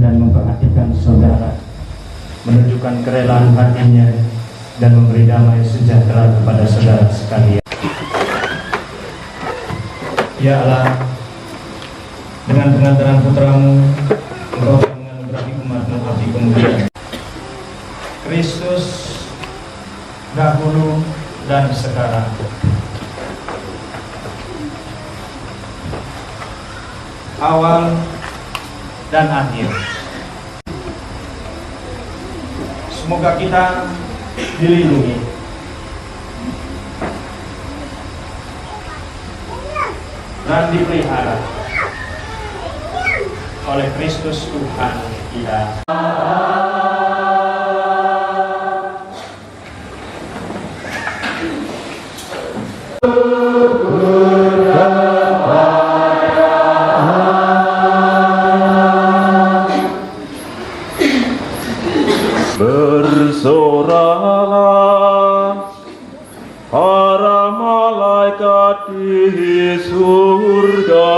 dan memperhatikan saudara, menunjukkan kerelaan hatinya dan memberi damai sejahtera kepada saudara sekalian. Ya Allah, dengan pengantaran putramu, Engkau menganugerahi umat-Mu hati kemuliaan. Kristus dahulu dan sekarang, awal dan akhir. Semoga kita dilindungi dan dipelihara oleh Kristus Tuhan kita. Bersoralah para malaikat di surga,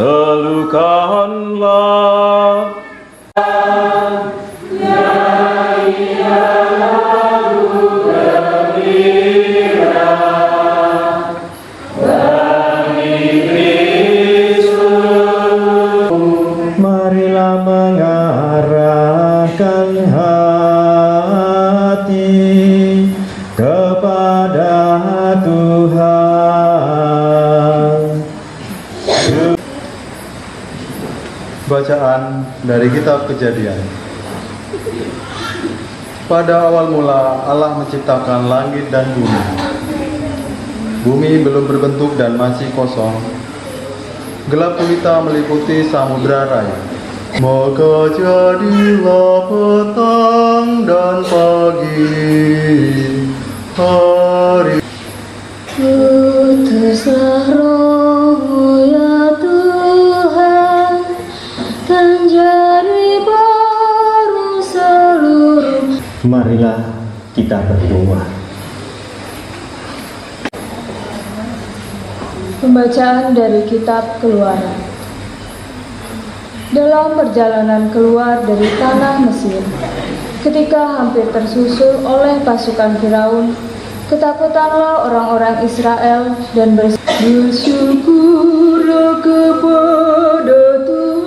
telukanlah marilah mengarahkan hati kepada Tuhan. Bacaan dari kitab Kejadian. Pada awal mula Allah menciptakan langit dan bumi. Bumi belum berbentuk dan masih kosong. Gelap gulita meliputi samudra raya. Maka jadilah petang dan pagi hari. Putuslah Roh-Mu ya Tuhan, dan jadi baru seluruh. Marilah kita berdoa. Pembacaan dari Kitab Keluaran. Dalam perjalanan keluar dari tanah Mesir, ketika hampir tersusul oleh pasukan Firaun, ketakutanlah orang-orang Israel dan bersyukurlah kepada Tuhan.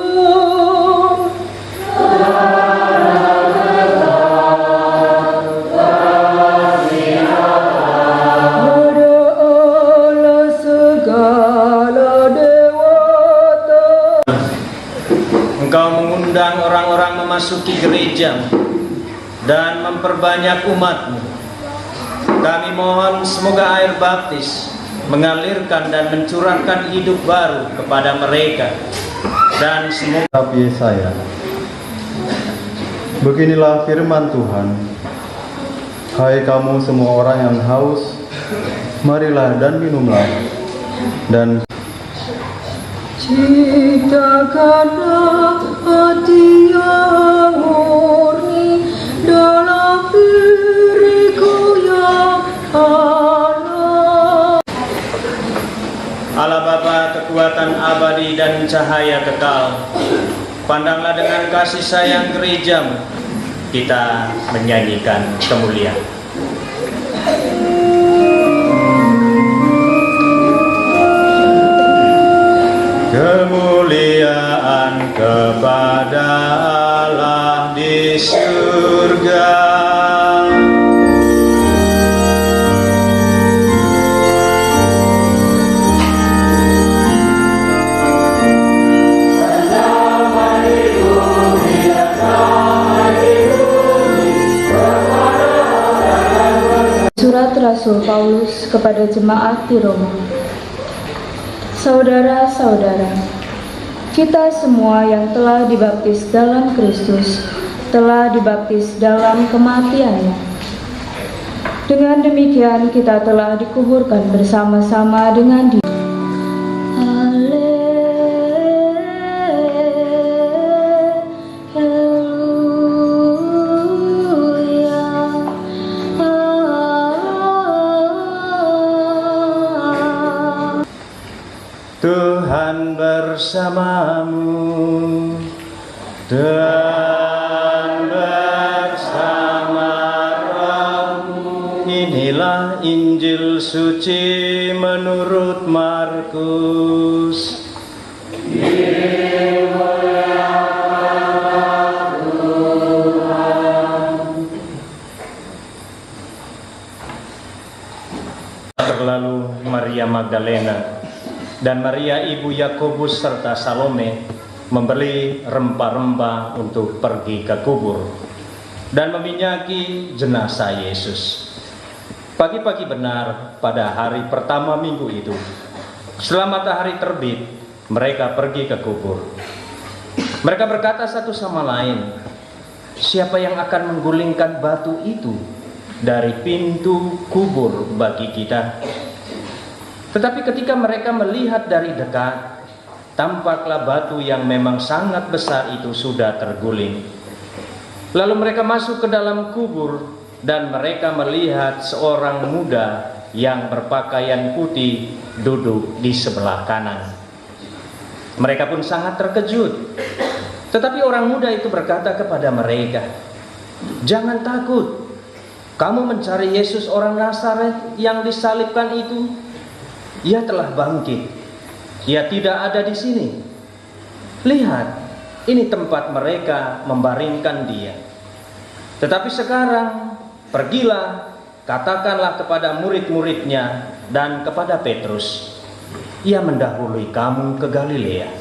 Engkau mengundang orang-orang memasuki gereja dan memperbanyak umat-Mu. Kami mohon semoga air baptis mengalirkan dan mencurahkan hidup baru kepada mereka. Dan semoga Tapi saya, beginilah firman Tuhan. Hai kamu semua orang yang haus, marilah dan minumlah. Dan ciptakanlah hati yang murni dalam diriku ya Allah. Allah Bapa, kekuatan abadi dan cahaya kekal, pandanglah dengan kasih sayang gereja-Mu. Kita menyanyikan kemuliaan. Kemuliaan kepada Allah di surga. Surat Rasul Paulus kepada jemaat di Roma. Saudara-saudara, kita semua yang telah dibaptis dalam Kristus telah dibaptis dalam kematiannya. Dengan demikian kita telah dikuburkan bersama-sama dengan Dia. Tuhan bersamamu. dan bersama Roh. Inilah Injil suci menurut Markus. Berlalu Maria Magdalena dan Maria ibu Yakobus serta Salome membeli rempah-rempah untuk pergi ke kubur dan meminyaki jenazah Yesus. Pagi-pagi benar pada hari pertama minggu itu, setelah matahari terbit, mereka pergi ke kubur. Mereka berkata satu sama lain, "Siapa yang akan menggulingkan batu itu dari pintu kubur bagi kita?" Tetapi ketika mereka melihat dari dekat, tampaklah batu yang memang sangat besar itu sudah terguling. Lalu mereka masuk ke dalam kubur dan mereka melihat seorang muda yang berpakaian putih duduk di sebelah kanan. Mereka pun sangat terkejut. Tetapi orang muda itu berkata kepada mereka, "Jangan takut. Kamu mencari Yesus orang Nazaret yang disalibkan itu. Ia telah bangkit. Ia tidak ada di sini. Lihat, ini tempat mereka membaringkan dia. Tetapi sekarang, pergilah, katakanlah kepada murid-muridnya dan kepada Petrus, ia mendahului kamu ke Galilea.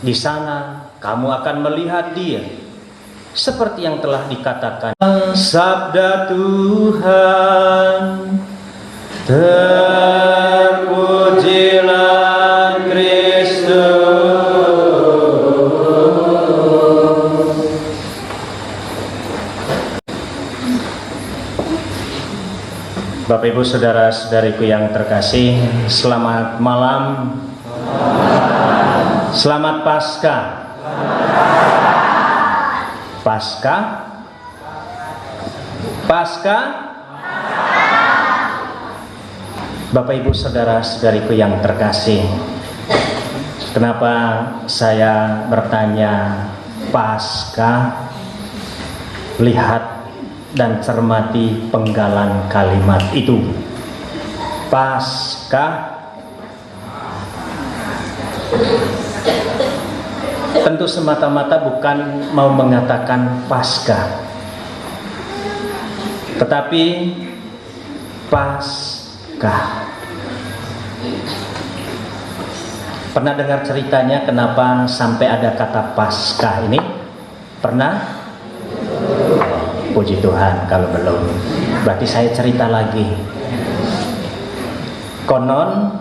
Di sana kamu akan melihat dia, seperti yang telah dikatakan." Sabda Tuhan. Terpujilah Kristus. Bapak Ibu saudara-saudariku yang terkasih, selamat malam. Selamat Paskah. Paskah. Paskah. Bapak Ibu saudara-saudariku yang terkasih, kenapa saya bertanya Paskah? Lihat dan cermati penggalan kalimat itu. Paskah. Tentu semata-mata bukan mau mengatakan Paskah, tetapi Paskah. Pernah dengar ceritanya kenapa sampai ada kata Paskah ini? Pernah? Puji Tuhan, kalau belum, berarti saya cerita lagi. Konon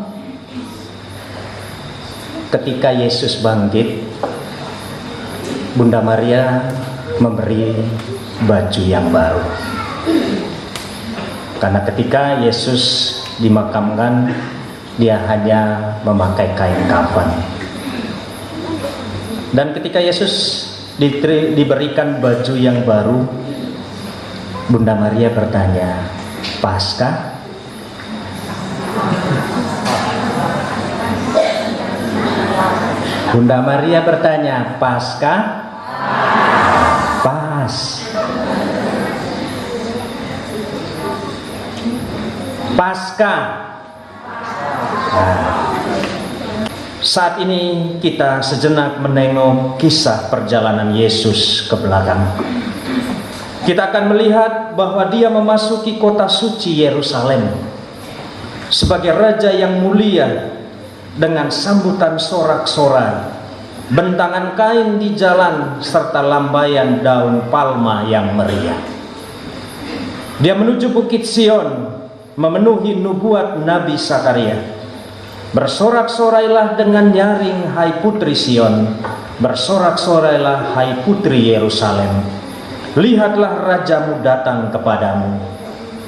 ketika Yesus bangkit, Bunda Maria memberi baju yang baru. Karena ketika Yesus dimakamkan, dia hanya memakai kain kafan. Dan ketika Yesus diberikan baju yang baru, Bunda Maria bertanya, Paskah? Bunda Maria bertanya, Paskah? Pas. Paskah. Nah, saat ini kita sejenak menengok kisah perjalanan Yesus ke belakang. Kita akan melihat bahwa dia memasuki kota suci Yerusalem sebagai raja yang mulia dengan sambutan sorak-sorai, bentangan kain di jalan serta lambaian daun palma yang meriah. Dia menuju Bukit Sion, memenuhi nubuat Nabi Zakaria. Bersorak-sorailah dengan nyaring, hai putri Sion, bersorak-sorailah hai putri Yerusalem. Lihatlah rajamu datang kepadamu,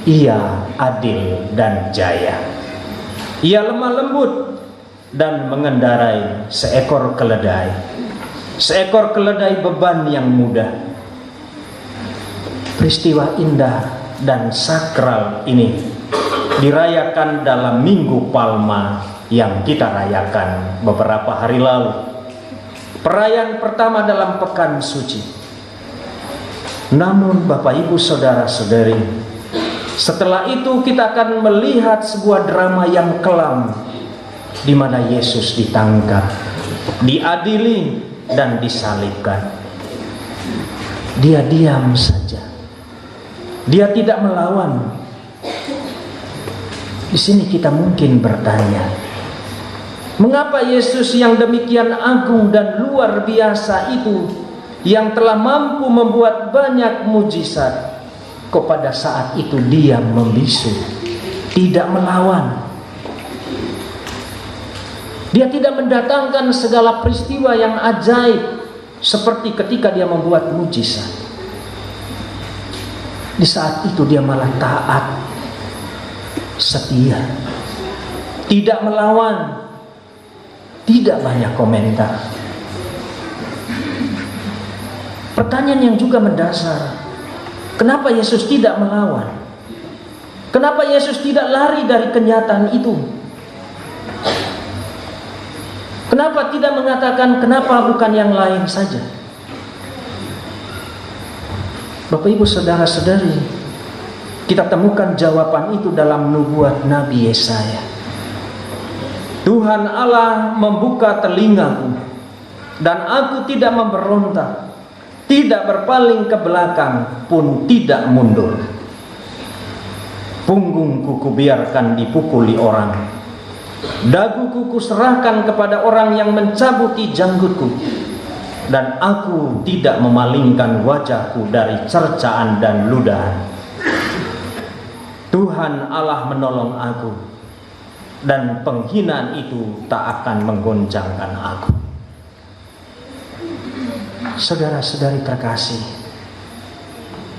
ia adil dan jaya. Ia lemah lembut dan mengendarai seekor keledai beban yang mudah. Peristiwa indah dan sakral ini dirayakan dalam Minggu Palma yang kita rayakan beberapa hari lalu. perayaan pertama dalam pekan suci. Namun Bapak Ibu Saudara-saudari, setelah itu kita akan melihat sebuah drama yang kelam, di mana Yesus ditangkap, diadili, dan disalibkan. Dia diam saja. Dia tidak melawan. Di sini kita mungkin bertanya, mengapa Yesus yang demikian agung dan luar biasa itu, yang telah mampu membuat banyak mujizat, kok pada saat itu diam membisu, tidak melawan? Dia tidak mendatangkan segala peristiwa yang ajaib seperti ketika dia membuat mujizat. Di saat itu dia malah taat, setia, tidak melawan, tidak banyak komentar. Pertanyaan yang juga mendasar, kenapa Yesus tidak melawan? Kenapa Yesus tidak lari dari kenyataan itu? Kenapa tidak mengatakan kenapa bukan yang lain saja? Bapak Ibu Saudara-saudari, kita temukan jawaban itu dalam nubuat Nabi Yesaya. Tuhan Allah membuka telingaku, dan aku tidak memberontak, tidak berpaling ke belakang, pun tidak mundur. Punggungku kubiarkan dipukuli orang, daguku kuserahkan kepada orang yang mencabuti janggutku, dan aku tidak memalingkan wajahku dari cercaan dan ludahan. Tuhan Allah menolong aku, dan penghinaan itu tak akan menggoncangkan aku. Saudara-saudari terkasih,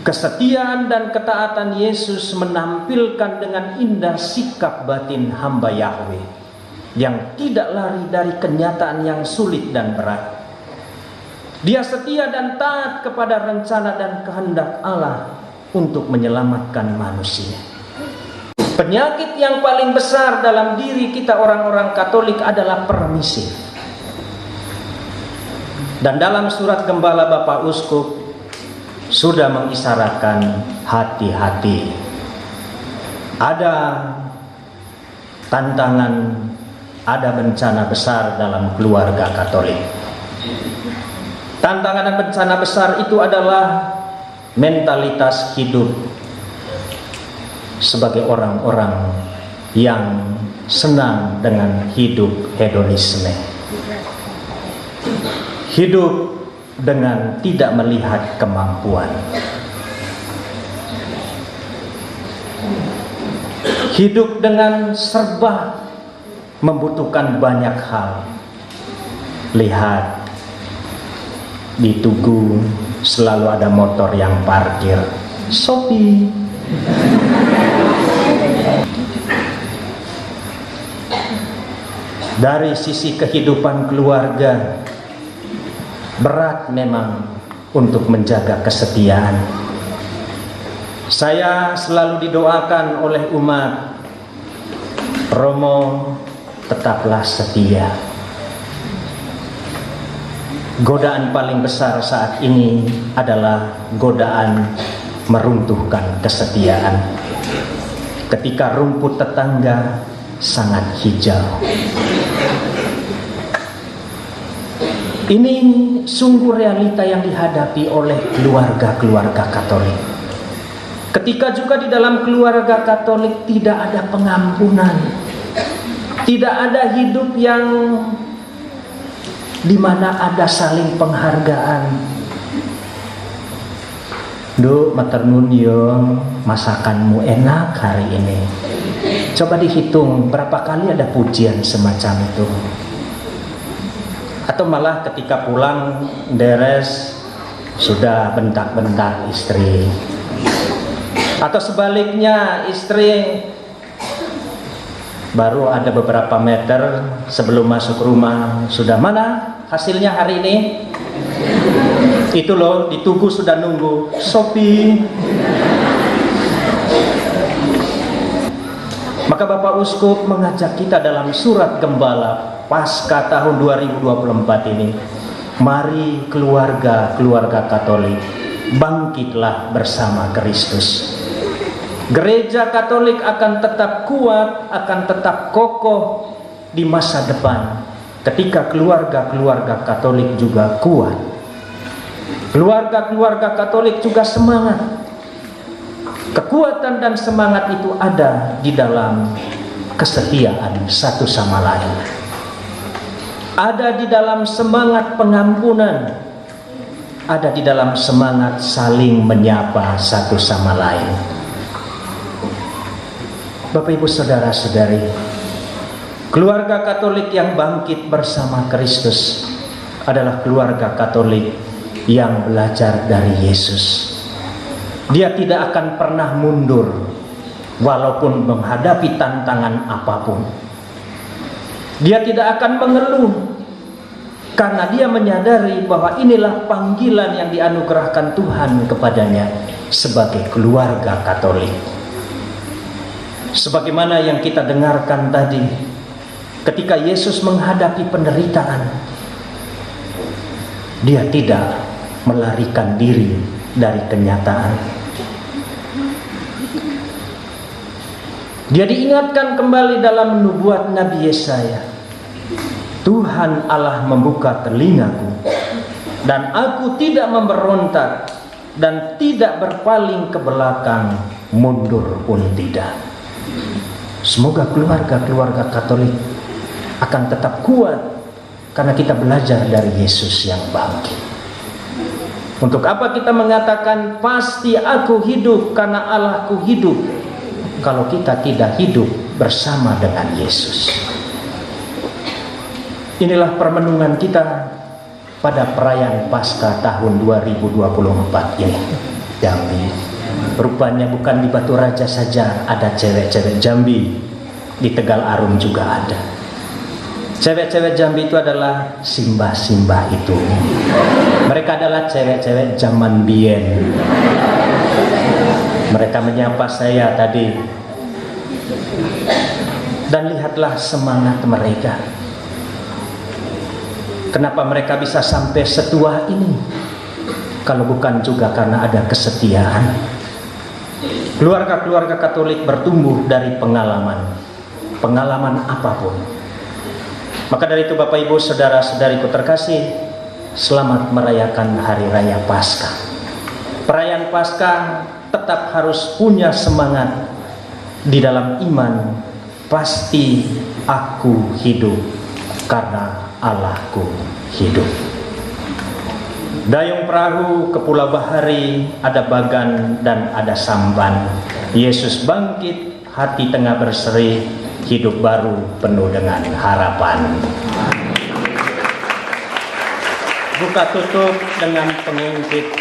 kesetiaan dan ketaatan Yesus menampilkan dengan indah sikap batin hamba Yahweh yang tidak lari dari kenyataan yang sulit dan berat. Dia setia dan taat kepada rencana dan kehendak Allah untuk menyelamatkan manusia. Penyakit yang paling besar dalam diri kita orang-orang Katolik adalah permisif. Dan dalam surat Gembala Bapak Uskup sudah mengisyaratkan hati-hati. Ada tantangan, ada bencana besar dalam keluarga Katolik. Tantangan dan bencana besar itu adalah mentalitas hidup sebagai orang-orang yang senang dengan hidup hedonisme. Hidup dengan tidak melihat kemampuan. Hidup dengan serba membutuhkan banyak hal. Lihat, di Tugu selalu ada motor yang parkir. Shopee. Dari sisi kehidupan keluarga, berat memang untuk menjaga kesetiaan. Saya selalu didoakan oleh umat, Romo tetaplah setia. Godaan paling besar saat ini adalah godaan meruntuhkan kesetiaan. Ketika rumput tetangga sangat hijau. Ini sungguh realita yang dihadapi oleh keluarga-keluarga Katolik. Ketika juga di dalam keluarga Katolik tidak ada pengampunan, tidak ada hidup yang di mana ada saling penghargaan. Duh, matur nuwun yo, masakanmu enak hari ini. Coba dihitung berapa kali ada pujian semacam itu. Atau malah ketika pulang beres sudah bentak-bentak istri. Atau sebaliknya, istri baru ada beberapa meter sebelum masuk rumah sudah, mana hasilnya hari ini? Itu loh, di Tugu sudah nunggu. Shopee. Maka Bapak Uskup mengajak kita dalam surat Gembala Paskah tahun 2024 ini Mari keluarga-keluarga Katolik, bangkitlah bersama Kristus. Gereja Katolik akan tetap kuat, akan tetap kokoh di masa depan ketika keluarga-keluarga Katolik juga kuat. Keluarga-keluarga Katolik juga semangat. Kekuatan dan semangat itu ada di dalam kesetiaan satu sama lain. Ada di dalam semangat pengampunan. Ada di dalam semangat saling menyapa satu sama lain. Bapak Ibu saudara-saudari, keluarga Katolik yang bangkit bersama Kristus adalah keluarga Katolik yang belajar dari Yesus. Dia tidak akan pernah mundur walaupun menghadapi tantangan apapun. Dia tidak akan mengeluh karena dia menyadari bahwa inilah panggilan yang dianugerahkan Tuhan kepadanya sebagai keluarga Katolik. Sebagaimana yang kita dengarkan tadi, ketika Yesus menghadapi penderitaan, dia tidak melarikan diri dari kenyataan. Dia diingatkan kembali dalam nubuat Nabi Yesaya. Tuhan Allah membuka telingaku, dan aku tidak memberontak dan tidak berpaling ke belakang, mundur pun tidak. Semoga keluarga-keluarga Katolik akan tetap kuat karena kita belajar dari Yesus yang bangkit. Untuk apa kita mengatakan pasti aku hidup karena Allahku hidup, kalau kita tidak hidup bersama dengan Yesus? Inilah permenungan kita pada perayaan Paskah tahun 2024 ini. Jambi, rupanya bukan di Batu Raja saja ada cewek-cewek Jambi, di Tegal Arum juga ada. Cewek-cewek Jambi itu adalah simbah-simbah itu. Mereka adalah cewek-cewek zaman bien. Mereka menyapa saya tadi. Dan lihatlah semangat mereka. Kenapa mereka bisa sampai setua ini? Kalau bukan juga karena ada kesetiaan. Keluarga-keluarga Katolik bertumbuh dari pengalaman apapun. Maka dari itu Bapak Ibu saudara-saudariku terkasih, selamat merayakan Hari Raya Paskah. Perayaan Paskah tetap harus punya semangat di dalam iman. Pasti aku hidup karena Allahku hidup. Dayung perahu ke Pulau Bahari, ada Bagan dan ada Samban. Yesus bangkit, hati tengah berseri, hidup baru penuh dengan harapan. Buka tutup dengan pengintip,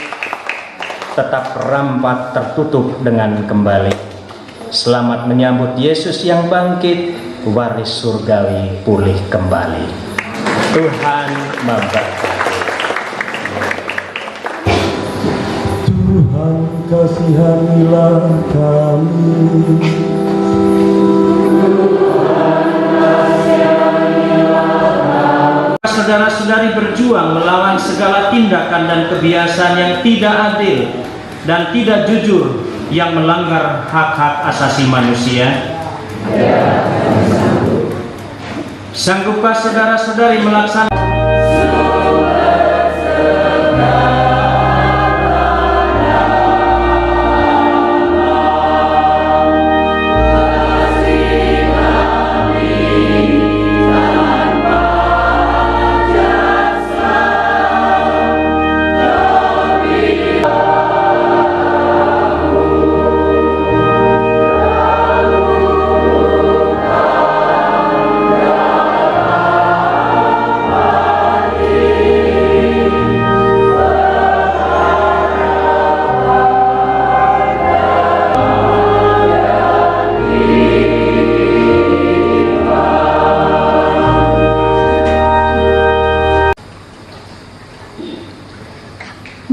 tetap rampat tertutup dengan kembali. Selamat menyambut Yesus yang bangkit, waris surgawi pulih kembali. Tuhan memberkati. Tuhan kasihanilah kami. Saudara-saudari berjuang melawan segala tindakan dan kebiasaan yang tidak adil dan tidak jujur yang melanggar hak-hak asasi manusia. Sanggupkah saudara-saudari melaksanakan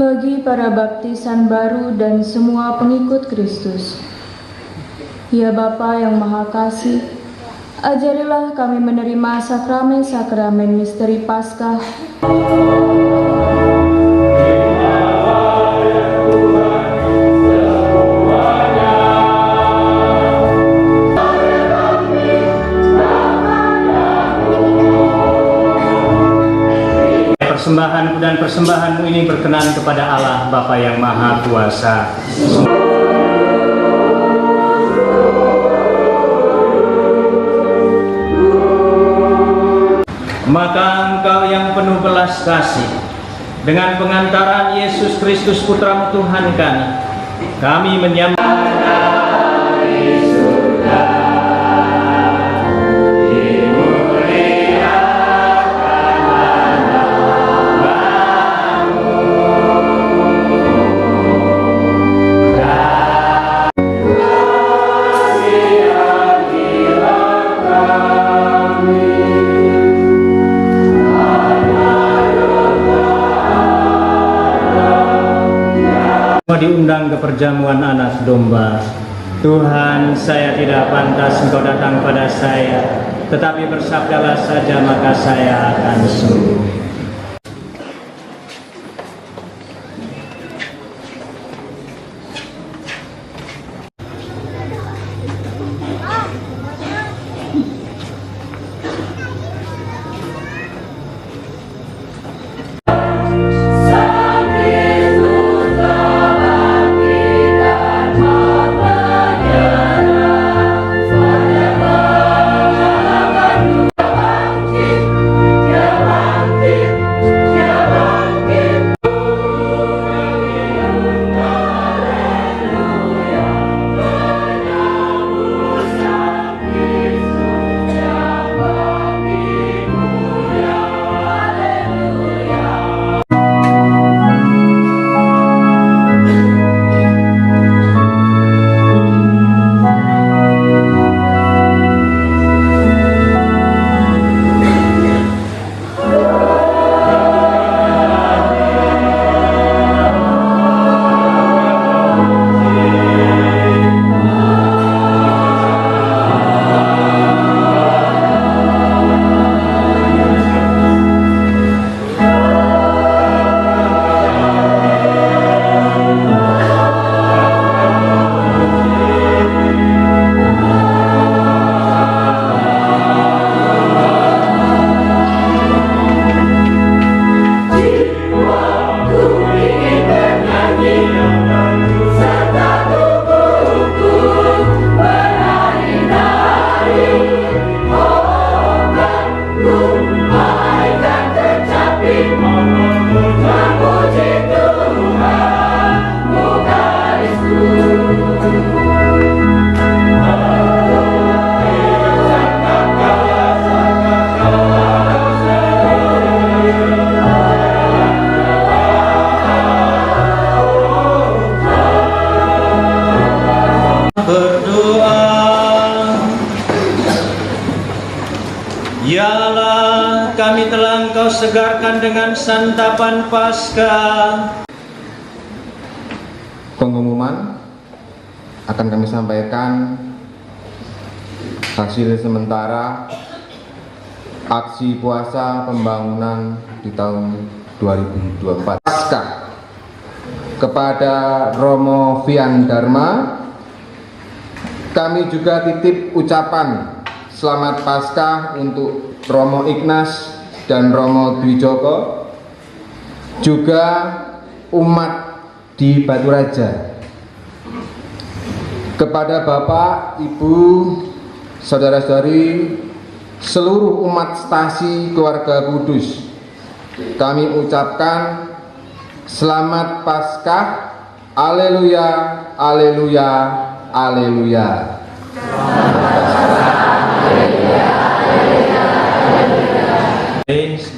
bagi para baptisan baru dan semua pengikut Kristus. Ya Bapa yang Maha Kasih, ajarilah kami menerima sakramen-sakramen misteri Paskah Persembahanku dan persembahanmu ini berkenan kepada Allah Bapa yang Maha Kuasa. Maka Engkau yang penuh belas kasih, dengan pengantaran Yesus Kristus Putra Tuhan kami menyambut diundang ke perjamuan anak domba. Tuhan, saya tidak pantas Engkau datang pada saya, tetapi bersabdalah saja maka saya akan sembuh. Ya Allah, kami telah Engkau segarkan dengan santapan Paskah. Pengumuman akan kami sampaikan hasil sementara aksi puasa pembangunan di tahun 2024. Paskah kepada Romo Vian Dharma, kami juga titip ucapan selamat Paskah untuk Romo Ignas dan Romo Dwi Joko, juga umat di Batu Raja. Kepada Bapak, Ibu, Saudara-saudari, seluruh umat stasi keluarga Kudus, kami ucapkan selamat Paskah. Haleluya, haleluya, haleluya.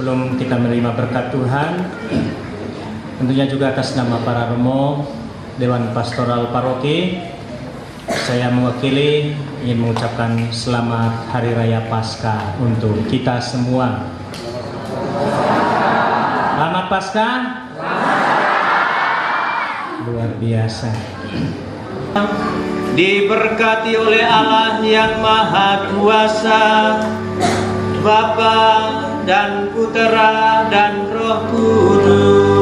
Sebelum kita menerima berkat Tuhan, tentunya juga atas nama para romo Dewan Pastoral Paroki, saya mewakili ingin mengucapkan selamat Hari Raya Paskah untuk kita semua. Selamat Paskah. Luar biasa. Diberkati oleh Allah yang Maha Kuasa, Bapa dan Putera dan Roh Roh Kudus.